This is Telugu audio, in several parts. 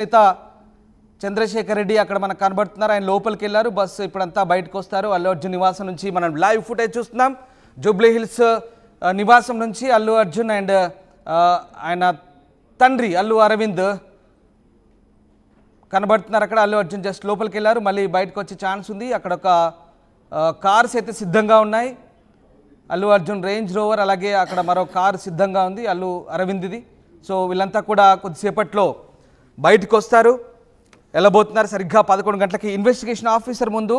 నేత చంద్రశేఖర్ రెడ్డి అక్కడ మనకు కనబడుతున్నారు. ఆయన లోపలికి వెళ్ళారు. బస్సు ఇప్పుడంతా బయటకు వస్తారు. అల్లు అర్జున్ నివాసం నుంచి మనం లైవ్ ఫుటేజ్ చూస్తున్నాం. జూబ్లీ హిల్స్ నివాసం నుంచి అల్లు అర్జున్ అండ్ ఆయన తండ్రి అల్లు అరవింద్ కనబడుతున్నారు. అక్కడ అల్లు అర్జున్ జస్ట్ లోపలికి వెళ్ళారు. మళ్ళీ బయటకు వచ్చే ఛాన్స్ ఉంది. అక్కడ ఒక కార్స్ అయితే సిద్ధంగా ఉన్నాయి. అల్లు అర్జున్ రేంజ్ రోవర్, అలాగే అక్కడ మరో కారు సిద్ధంగా ఉంది అల్లు అరవింద్ది. సో వీళ్ళంతా కూడా కొద్దిసేపట్లో బయటకు వస్తారు, వెళ్ళబోతున్నారు. సరిగ్గా 11 గంటలకి ఇన్వెస్టిగేషన్ ఆఫీసర్ ముందు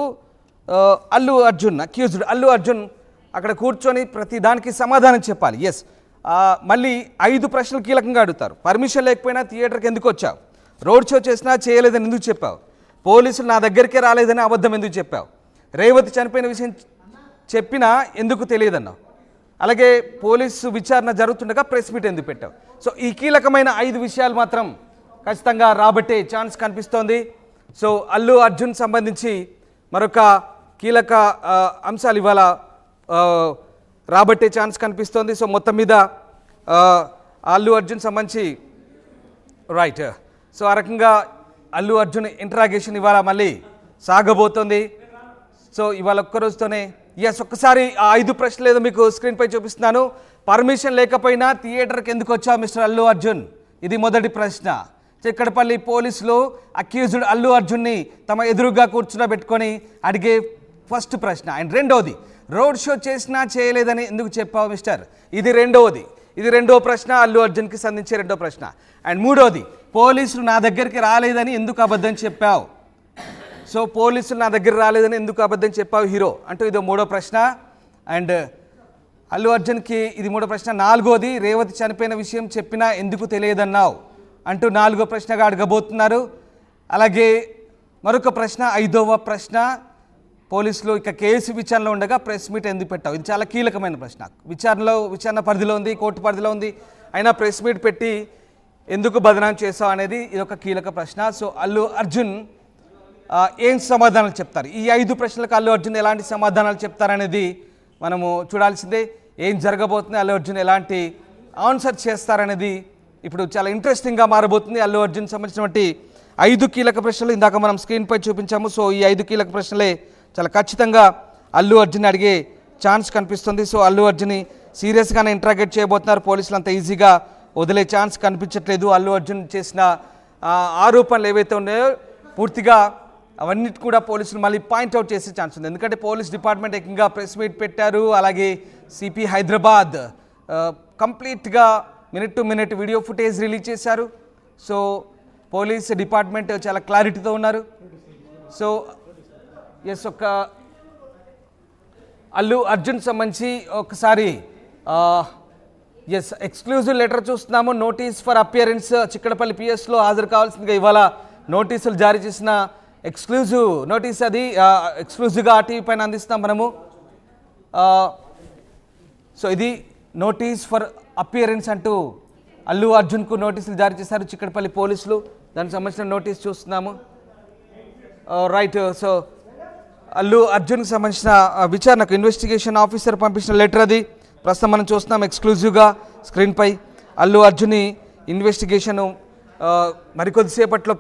అల్లు అర్జున్ అక్యూజ్డ్ అల్లు అర్జున్ అక్కడ కూర్చొని ప్రతి దానికి సమాధానం చెప్పాలి. ఎస్, మళ్ళీ 5 ప్రశ్నలు కీలకంగా అడుగుతారు. పర్మిషన్ లేకపోయినా థియేటర్కి ఎందుకు వచ్చావు? రోడ్ షో చేసినా చేయలేదని ఎందుకు చెప్పావు? పోలీసులు నా దగ్గరికే రాలేదని అబద్ధం ఎందుకు చెప్పావు? రేవతి చనిపోయిన విషయం చెప్పినా ఎందుకు తెలియదన్నావు? అలాగే పోలీసు విచారణ జరుగుతుండగా ప్రెస్ మీట్ ఎందుకు పెట్టావు? సో ఈ కీలకమైన 5 విషయాలు మాత్రం ఖచ్చితంగా రాబట్టే ఛాన్స్ కనిపిస్తోంది. సో అల్లు అర్జున్ సంబంధించి మరొక కీలక అంశాలు ఇవాళ రాబట్టే ఛాన్స్ కనిపిస్తోంది. సో మొత్తం మీద అల్లు అర్జున్ సంబంధించి రైట్, సో ఆ రకంగా అల్లు అర్జున్ ఇంటరాగేషన్ ఇవాళ మళ్ళీ సాగబోతోంది. సో ఇవాళ ఒక్కరోజుతోనే ఒక్కసారి ఆ 5 ప్రశ్నలు ఏదో మీకు స్క్రీన్పై చూపిస్తున్నాను. పర్మిషన్ లేకపోయినా థియేటర్కి ఎందుకు వచ్చావు మిస్టర్ అల్లు అర్జున్? ఇది మొదటి ప్రశ్న. చిక్కడపల్లి పోలీసులు అక్యూజ్డ్ అల్లు అర్జున్ని తమ ఎదురుగా కూర్చునబెట్టుకొని అడిగే ఫస్ట్ ప్రశ్న. అండ్ రెండవది, రోడ్ షో చేసినా చేయలేదని ఎందుకు చెప్పావు మిస్టర్? ఇది రెండవది. ఇది రెండో ప్రశ్న, అల్లు అర్జున్కి సంబంధించే రెండో ప్రశ్న. అండ్ మూడవది, పోలీసులు నా దగ్గరికి రాలేదని ఎందుకు అబద్ధం చెప్పావు? సో పోలీసులు నా దగ్గర రాలేదని ఎందుకు అబద్ధం చెప్పావు హీరో అంటూ ఇదో మూడో ప్రశ్న. అండ్ అల్లు అర్జున్కి ఇది మూడో ప్రశ్న. నాలుగోది, రేవతి చనిపోయిన విషయం చెప్పినా ఎందుకు తెలియదన్నావు అంటూ 4వ ప్రశ్నగా అడగబోతున్నారు. అలాగే మరొక ప్రశ్న, 5వ ప్రశ్న, పోలీసులు ఇక కేసు విచారణలో ఉండగా ప్రెస్ మీట్ ఎందుకు పెట్టావు? ఇది చాలా కీలకమైన ప్రశ్న. విచారణ పరిధిలో ఉంది, కోర్టు పరిధిలో ఉంది, అయినా ప్రెస్ మీట్ పెట్టి ఎందుకు బదనాం చేసావు అనేది ఇది ఒక కీలక ప్రశ్న. సో అల్లు అర్జున్ ఏం సమాధానాలు చెప్తారు? ఈ 5 ప్రశ్నలకు అల్లు అర్జున్ ఎలాంటి సమాధానాలు చెప్తారనేది మనము చూడాల్సిందే. ఏం జరగబోతుంది, అల్లు అర్జున్ ఎలాంటి ఆన్సర్ చేస్తారనేది ఇప్పుడు చాలా ఇంట్రెస్టింగ్గా మారబోతుంది. అల్లు అర్జున్ సంబంధించినటువంటి 5 కీలక ప్రశ్నలు ఇందాక మనం స్క్రీన్పై చూపించాము. సో ఈ 5 కీలక ప్రశ్నలే చాలా ఖచ్చితంగా అల్లు అర్జున్ అడిగే ఛాన్స్ కనిపిస్తుంది. సో అల్లు అర్జున్ని సీరియస్గానే ఇంట్రాగేట్ చేయబోతున్నారు. పోలీసులు అంత ఈజీగా వదిలే ఛాన్స్ కనిపించట్లేదు. అల్లు అర్జున్ చేసిన ఆరోపణలు ఏవైతే ఉన్నాయో పూర్తిగా అవన్నిటి కూడా పోలీసులు మళ్ళీ పాయింట్అవుట్ చేసే ఛాన్స్ ఉంది. ఎందుకంటే పోలీస్ డిపార్ట్మెంట్ ఏకంగా ప్రెస్ మీట్ పెట్టారు. అలాగే సిపి హైదరాబాద్ కంప్లీట్గా minute to minute video footage release చేశారు. సో పోలీస్ డిపార్ట్మెంట్ చాలా క్లారిటీతో ఉన్నారు. సో ఒక అల్లు అర్జున్ సంబంధించి ఒకసారి ఎక్స్క్లూజివ్ లెటర్ చూస్తున్నాము. నోటీస్ ఫర్ అపియరెన్స్ చిక్కడపల్లి పిఎస్లో హాజరు కావాల్సిందిగా ఇవాళ నోటీసులు జారీ చేసిన ఎక్స్క్లూజివ్ నోటీస్. అది ఎక్స్క్లూజివ్గా ఆర్టీవీ పైన అందిస్తాం మనము. సో ఇది నోటీస్ ఫర్ అపియరెన్స్ అంటూ అల్లు అర్జున్కు నోటీసులు జారీ చేశారు చిక్కడపల్లి పోలీసులు. దానికి సంబంధించిన నోటీస్ చూస్తున్నాము. రైట్, సో అల్లు అర్జున్కి సంబంధించిన విచారణకు ఇన్వెస్టిగేషన్ ఆఫీసర్ పంపించిన లెటర్ అది ప్రస్తుతం మనం చూస్తున్నాం ఎక్స్క్లూజివ్గా స్క్రీన్పై. అల్లు అర్జున్ని ఇన్వెస్టిగేషన్ మరికొద్దిసేపట్లో